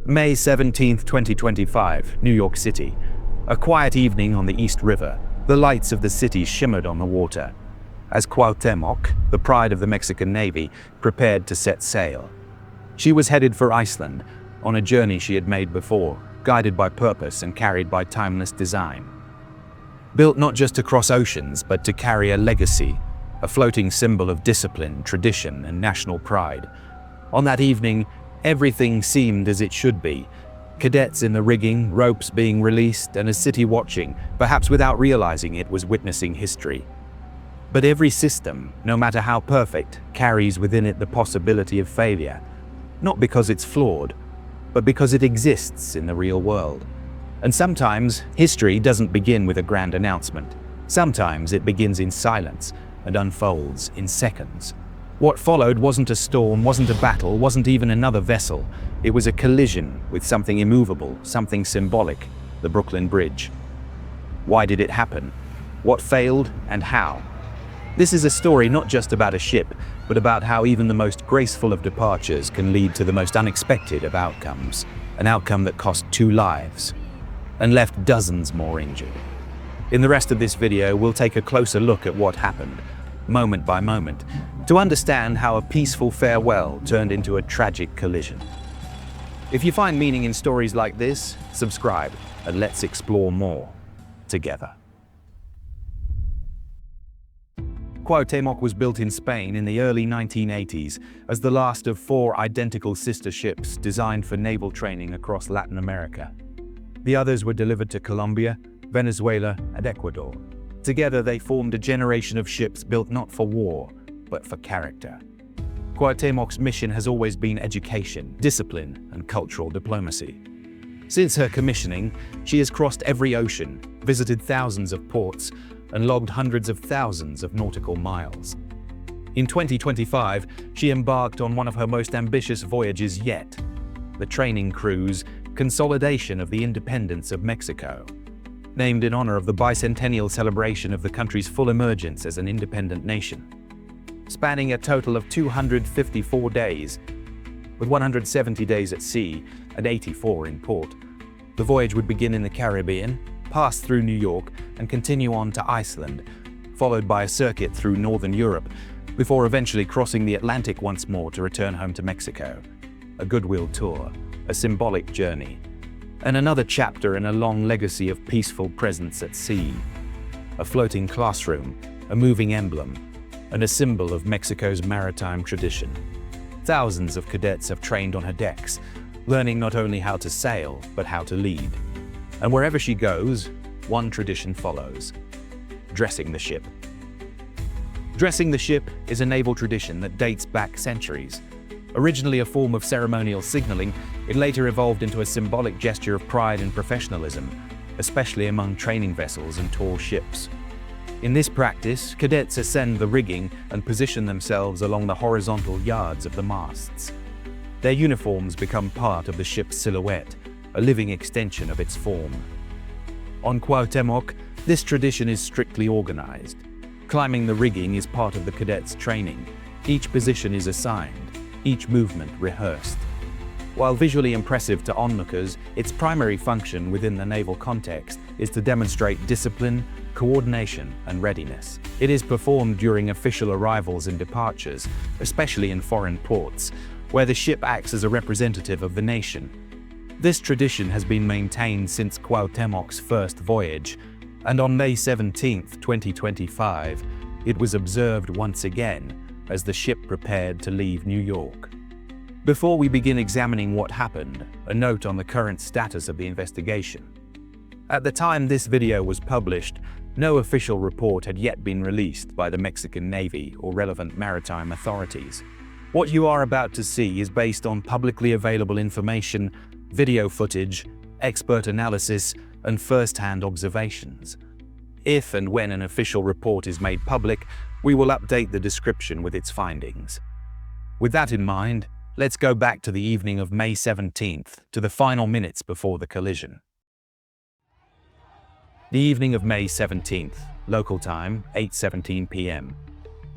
May 17, 2025, New York City. A quiet evening on the East River. The lights of the city shimmered on the water as Cuauhtémoc, the pride of the Mexican Navy, prepared to set sail. She was headed for Iceland, on a journey she had made before, guided by purpose and carried by timeless design. Built not just to cross oceans, but to carry a legacy, a floating symbol of discipline, tradition, and national pride. On that evening, everything seemed as it should be. Cadets in the rigging, ropes being released, and a city watching, perhaps without realizing it was witnessing history. But every system, no matter how perfect, carries within it the possibility of failure. Not because it's flawed, but because it exists in the real world. And sometimes, history doesn't begin with a grand announcement. Sometimes it begins in silence and unfolds in seconds. What followed wasn't a storm, wasn't a battle, wasn't even another vessel. It was a collision with something immovable, something symbolic, the Brooklyn Bridge. Why did it happen? What failed and how? This is a story not just about a ship, but about how even the most graceful of departures can lead to the most unexpected of outcomes. An outcome that cost 2 lives and left dozens more injured. In the rest of this video, we'll take a closer look at what happened, moment by moment, to understand how a peaceful farewell turned into a tragic collision. If you find meaning in stories like this, subscribe and let's explore more together. Cuauhtémoc was built in Spain in the early 1980s as the last of 4 identical sister ships designed for naval training across Latin America. The others were delivered to Colombia, Venezuela, and Ecuador. Together they formed a generation of ships built not for war, but for character. Cuauhtémoc's mission has always been education, discipline, and cultural diplomacy. Since her commissioning, she has crossed every ocean, visited thousands of ports, and logged hundreds of thousands of nautical miles. In 2025, she embarked on one of her most ambitious voyages yet, the training cruise Consolidation of the Independence of Mexico, named in honor of the bicentennial celebration of the country's full emergence as an independent nation. Spanning a total of 254 days, with 170 days at sea and 84 in port, the voyage would begin in the Caribbean, pass through New York, and continue on to Iceland, followed by a circuit through Northern Europe, before eventually crossing the Atlantic once more to return home to Mexico. A goodwill tour, a symbolic journey, and another chapter in a long legacy of peaceful presence at sea. A floating classroom, a moving emblem, and a symbol of Mexico's maritime tradition. Thousands of cadets have trained on her decks, learning not only how to sail, but how to lead. And wherever she goes, one tradition follows: dressing the ship. Dressing the ship is a naval tradition that dates back centuries. Originally a form of ceremonial signaling, it later evolved into a symbolic gesture of pride and professionalism, especially among training vessels and tall ships. In this practice, cadets ascend the rigging and position themselves along the horizontal yards of the masts. Their uniforms become part of the ship's silhouette, a living extension of its form. On Cuauhtémoc, this tradition is strictly organized. Climbing the rigging is part of the cadets' training. Each position is assigned, each movement rehearsed. While visually impressive to onlookers, its primary function within the naval context is to demonstrate discipline, coordination, and readiness. It is performed during official arrivals and departures, especially in foreign ports, where the ship acts as a representative of the nation. This tradition has been maintained since Cuauhtémoc's first voyage, and on May 17, 2025, it was observed once again as the ship prepared to leave New York. Before we begin examining what happened, a note on the current status of the investigation. At the time this video was published, no official report had yet been released by the Mexican Navy or relevant maritime authorities. What you are about to see is based on publicly available information, video footage, expert analysis, and first-hand observations. If and when an official report is made public, we will update the description with its findings. With that in mind, let's go back to the evening of May 17th, to the final minutes before the collision. The evening of May 17th, local time, 8:17 p.m.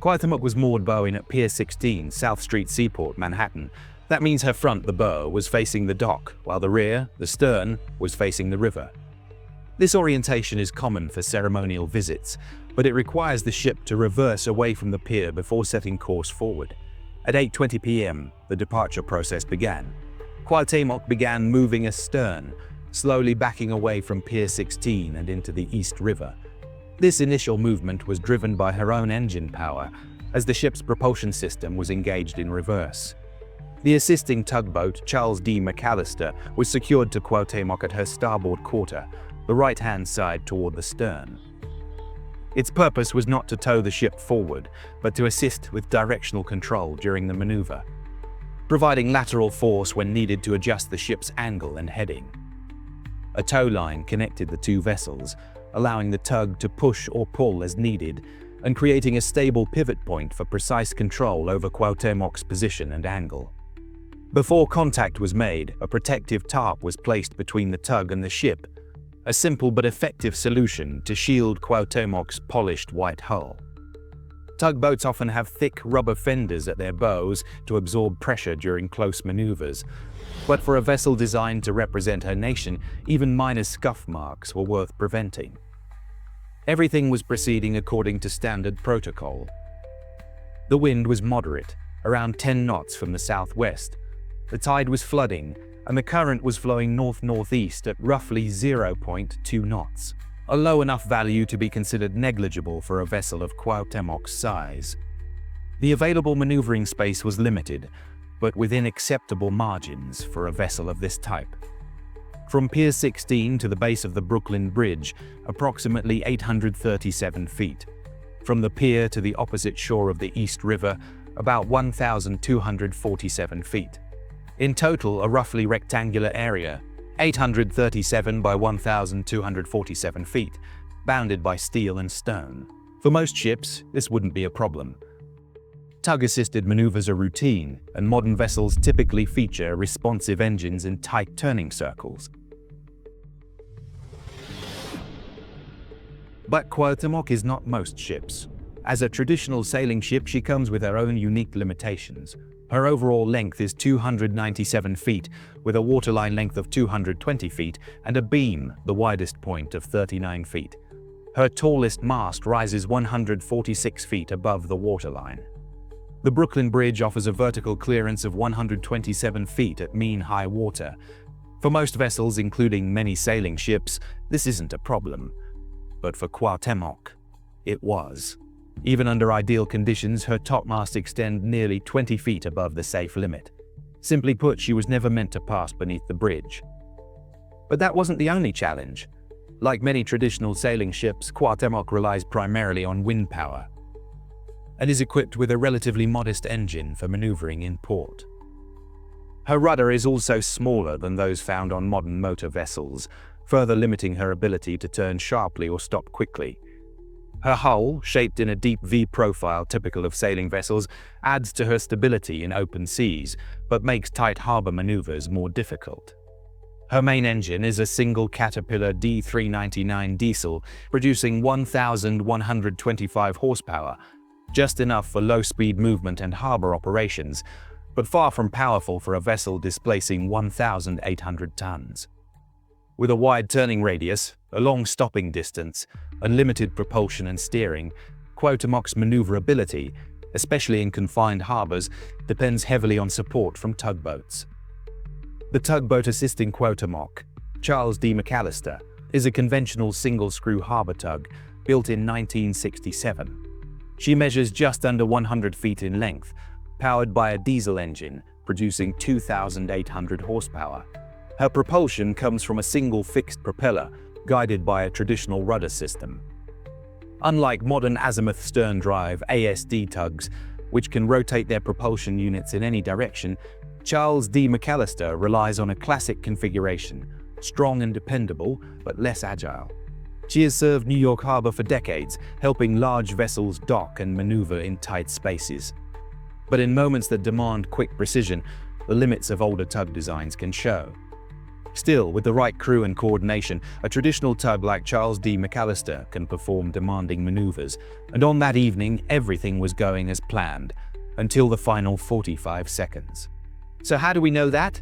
Cuauhtémoc was moored bowing at Pier 16, South Street Seaport, Manhattan, That means her front, the bow, was facing the dock, while the rear, the stern, was facing the river. This orientation is common for ceremonial visits, but it requires the ship to reverse away from the pier before setting course forward. At 8:20 p.m., the departure process began. Cuauhtémoc began moving astern, slowly backing away from Pier 16 and into the East River. This initial movement was driven by her own engine power, as the ship's propulsion system was engaged in reverse. The assisting tugboat, Charles D. McAllister, was secured to Cuauhtémoc at her starboard quarter, the right-hand side toward the stern. Its purpose was not to tow the ship forward, but to assist with directional control during the maneuver, providing lateral force when needed to adjust the ship's angle and heading. A tow line connected the two vessels, allowing the tug to push or pull as needed, and creating a stable pivot point for precise control over Cuauhtémoc's position and angle. Before contact was made, a protective tarp was placed between the tug and the ship, a simple but effective solution to shield Cuauhtémoc's polished white hull. Tugboats often have thick rubber fenders at their bows to absorb pressure during close maneuvers, but for a vessel designed to represent her nation, even minor scuff marks were worth preventing. Everything was proceeding according to standard protocol. The wind was moderate, around 10 knots from the southwest. The tide was flooding, and the current was flowing north-northeast at roughly 0.2 knots, a low enough value to be considered negligible for a vessel of Cuauhtémoc's size. The available maneuvering space was limited, but within acceptable margins for a vessel of this type. From Pier 16 to the base of the Brooklyn Bridge, approximately 837 feet. From the pier to the opposite shore of the East River, about 1,247 feet. In total, a roughly rectangular area, 837 by 1,247 feet, bounded by steel and stone. For most ships, this wouldn't be a problem. Tug-assisted maneuvers are routine, and modern vessels typically feature responsive engines in tight turning circles. But Cuauhtémoc is not most ships. As a traditional sailing ship, she comes with her own unique limitations. Her overall length is 297 feet, with a waterline length of 220 feet and a beam, the widest point, of 39 feet. Her tallest mast rises 146 feet above the waterline. The Brooklyn Bridge offers a vertical clearance of 127 feet at mean high water. For most vessels, including many sailing ships, this isn't a problem. But for Cuauhtémoc, it was. Even under ideal conditions, her topmasts extend nearly 20 feet above the safe limit. Simply put, she was never meant to pass beneath the bridge. But that wasn't the only challenge. Like many traditional sailing ships, Cuauhtémoc relies primarily on wind power and is equipped with a relatively modest engine for maneuvering in port. Her rudder is also smaller than those found on modern motor vessels, further limiting her ability to turn sharply or stop quickly. Her hull, shaped in a deep V profile typical of sailing vessels, adds to her stability in open seas, but makes tight harbor maneuvers more difficult. Her main engine is a single Caterpillar D399 diesel, producing 1,125 horsepower, just enough for low-speed movement and harbor operations, but far from powerful for a vessel displacing 1,800 tons. With a wide turning radius, a long stopping distance, unlimited propulsion and steering, Cuauhtémoc's maneuverability, especially in confined harbors, depends heavily on support from tugboats. The tugboat assisting Cuauhtémoc, Charles D. McAllister, is a conventional single-screw harbor tug built in 1967. She measures just under 100 feet in length, powered by a diesel engine, producing 2,800 horsepower. Her propulsion comes from a single fixed propeller, guided by a traditional rudder system. Unlike modern azimuth stern drive ASD tugs, which can rotate their propulsion units in any direction, Charles D. McAllister relies on a classic configuration, strong and dependable, but less agile. She has served New York Harbor for decades, helping large vessels dock and maneuver in tight spaces. But in moments that demand quick precision, the limits of older tug designs can show. Still, with the right crew and coordination, a traditional tug like Charles D. McAllister can perform demanding maneuvers, and on that evening, everything was going as planned, until the final 45 seconds. So how do we know that?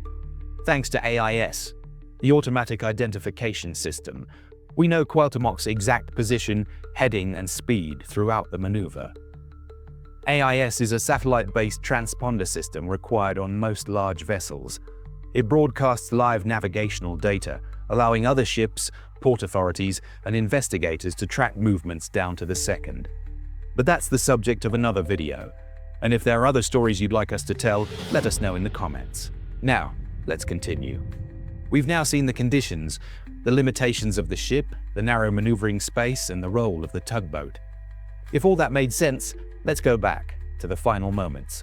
Thanks to AIS, the Automatic Identification System. We know Cuauhtémoc's exact position, heading, and speed throughout the maneuver. AIS is a satellite-based transponder system required on most large vessels. It broadcasts live navigational data, allowing other ships, port authorities, and investigators to track movements down to the second. But that's the subject of another video. And if there are other stories you'd like us to tell, let us know in the comments. Now, let's continue. We've now seen the conditions, the limitations of the ship, the narrow maneuvering space, and the role of the tugboat. If all that made sense, let's go back to the final moments.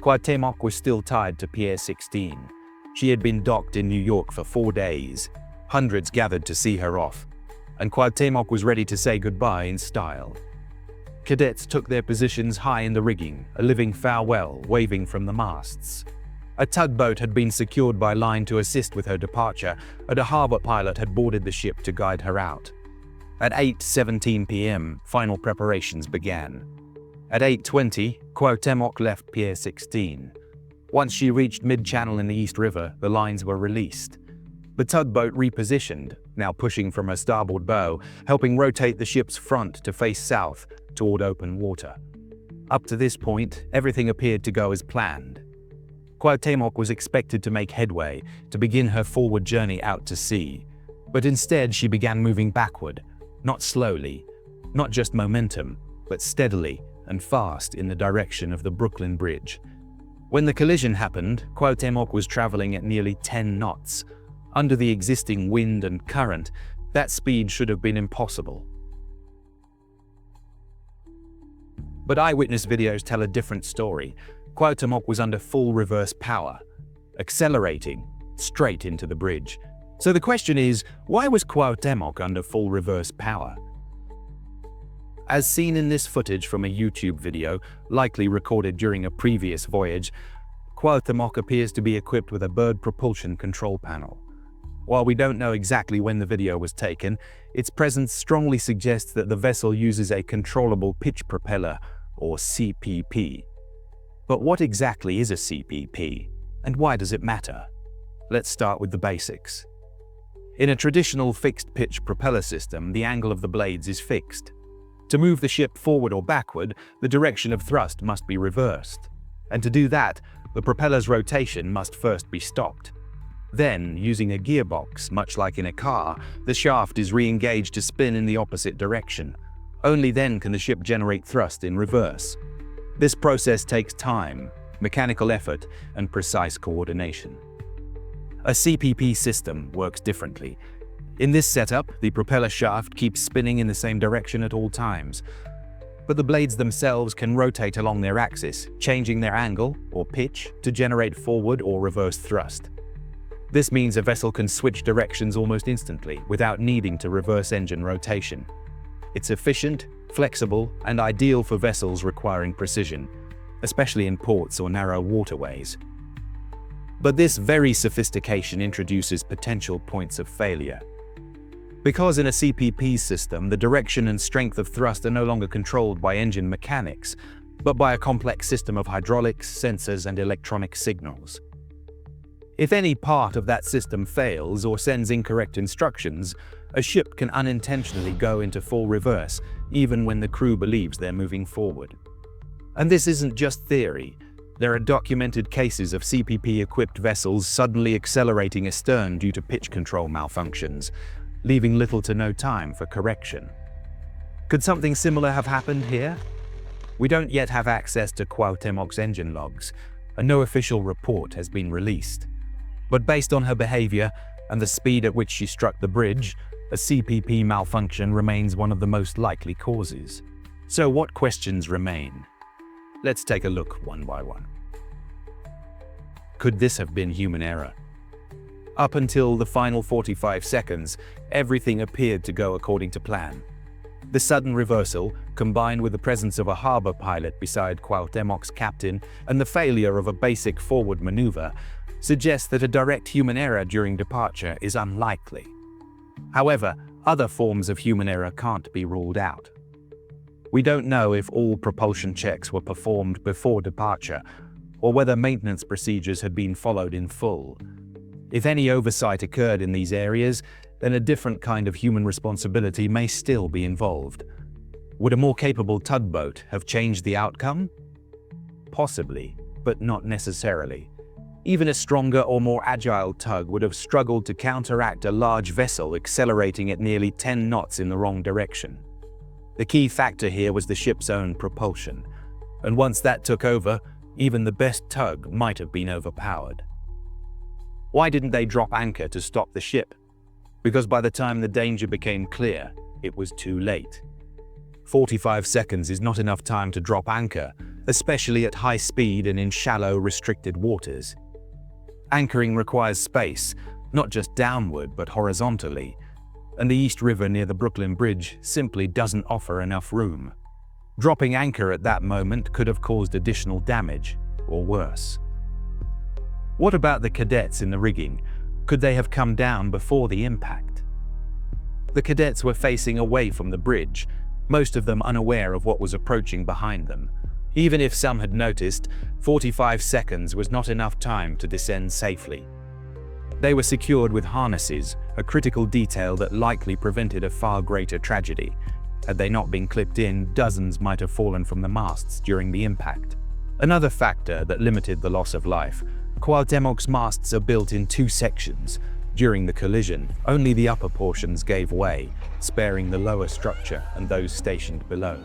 Cuauhtémoc was still tied to Pier 16. She had been docked in New York for 4 days. Hundreds gathered to see her off, and Cuauhtémoc was ready to say goodbye in style. Cadets took their positions high in the rigging, a living farewell waving from the masts. A tugboat had been secured by line to assist with her departure, and a harbor pilot had boarded the ship to guide her out. At 8:17 p.m., final preparations began. At 8:20, Cuauhtémoc left Pier 16. Once she reached mid-channel in the East River, the lines were released. The tugboat repositioned, now pushing from her starboard bow, helping rotate the ship's front to face south toward open water. Up to this point, everything appeared to go as planned. Cuauhtémoc was expected to make headway, to begin her forward journey out to sea. But instead, she began moving backward, not slowly, not just momentum, but steadily and fast in the direction of the Brooklyn Bridge. When the collision happened, Cuauhtémoc was traveling at nearly 10 knots. Under the existing wind and current, that speed should have been impossible. But eyewitness videos tell a different story. Cuauhtémoc was under full reverse power, accelerating straight into the bridge. So the question is, why was Cuauhtémoc under full reverse power? As seen in this footage from a YouTube video, likely recorded during a previous voyage, Cuauhtémoc appears to be equipped with a bird propulsion control panel. While we don't know exactly when the video was taken, its presence strongly suggests that the vessel uses a Controllable Pitch Propeller, or CPP. But what exactly is a CPP, and why does it matter? Let's start with the basics. In a traditional fixed-pitch propeller system, the angle of the blades is fixed. To move the ship forward or backward, the direction of thrust must be reversed. And to do that, the propeller's rotation must first be stopped. Then, using a gearbox, much like in a car, the shaft is re-engaged to spin in the opposite direction. Only then can the ship generate thrust in reverse. This process takes time, mechanical effort, and precise coordination. A CPP system works differently. In this setup, the propeller shaft keeps spinning in the same direction at all times. But the blades themselves can rotate along their axis, changing their angle, or pitch, to generate forward or reverse thrust. This means a vessel can switch directions almost instantly, without needing to reverse engine rotation. It's efficient, flexible, and ideal for vessels requiring precision, especially in ports or narrow waterways. But this very sophistication introduces potential points of failure. Because in a CPP system, the direction and strength of thrust are no longer controlled by engine mechanics, but by a complex system of hydraulics, sensors, and electronic signals. If any part of that system fails or sends incorrect instructions, a ship can unintentionally go into full reverse, even when the crew believes they're moving forward. And this isn't just theory. There are documented cases of CPP-equipped vessels suddenly accelerating astern due to pitch control malfunctions, leaving little to no time for correction. Could something similar have happened here? We don't yet have access to Cuauhtémoc's engine logs, and no official report has been released. But based on her behavior and the speed at which she struck the bridge, a CPP malfunction remains one of the most likely causes. So what questions remain? Let's take a look one by one. Could this have been human error? Up until the final 45 seconds, everything appeared to go according to plan. The sudden reversal, combined with the presence of a harbor pilot beside Cuauhtémoc's captain and the failure of a basic forward maneuver, suggests that a direct human error during departure is unlikely. However, other forms of human error can't be ruled out. We don't know if all propulsion checks were performed before departure, or whether maintenance procedures had been followed in full. If any oversight occurred in these areas, then a different kind of human responsibility may still be involved. Would a more capable tugboat have changed the outcome? Possibly, but not necessarily. Even a stronger or more agile tug would have struggled to counteract a large vessel accelerating at nearly 10 knots in the wrong direction. The key factor here was the ship's own propulsion, and once that took over, even the best tug might have been overpowered. Why didn't they drop anchor to stop the ship? Because by the time the danger became clear, it was too late. 45 seconds is not enough time to drop anchor, especially at high speed and in shallow, restricted waters. Anchoring requires space, not just downward but horizontally, and the East River near the Brooklyn Bridge simply doesn't offer enough room. Dropping anchor at that moment could have caused additional damage, or worse. What about the cadets in the rigging? Could they have come down before the impact? The cadets were facing away from the bridge, most of them unaware of what was approaching behind them. Even if some had noticed, 45 seconds was not enough time to descend safely. They were secured with harnesses, a critical detail that likely prevented a far greater tragedy. Had they not been clipped in, dozens might have fallen from the masts during the impact. Another factor that limited the loss of life: Cuauhtémoc's masts are built in two sections. During the collision, only the upper portions gave way, sparing the lower structure and those stationed below.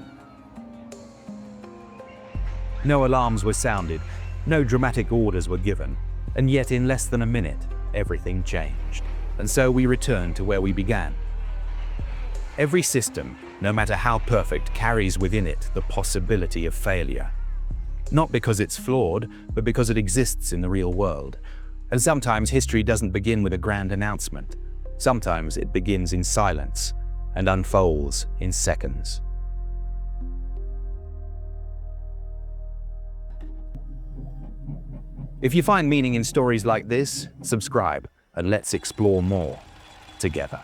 No alarms were sounded, no dramatic orders were given, and yet in less than a minute, everything changed. And so we returned to where we began. Every system, no matter how perfect, carries within it the possibility of failure. Not because it's flawed, but because it exists in the real world. And sometimes history doesn't begin with a grand announcement. Sometimes it begins in silence and unfolds in seconds. If you find meaning in stories like this, subscribe and let's explore more together.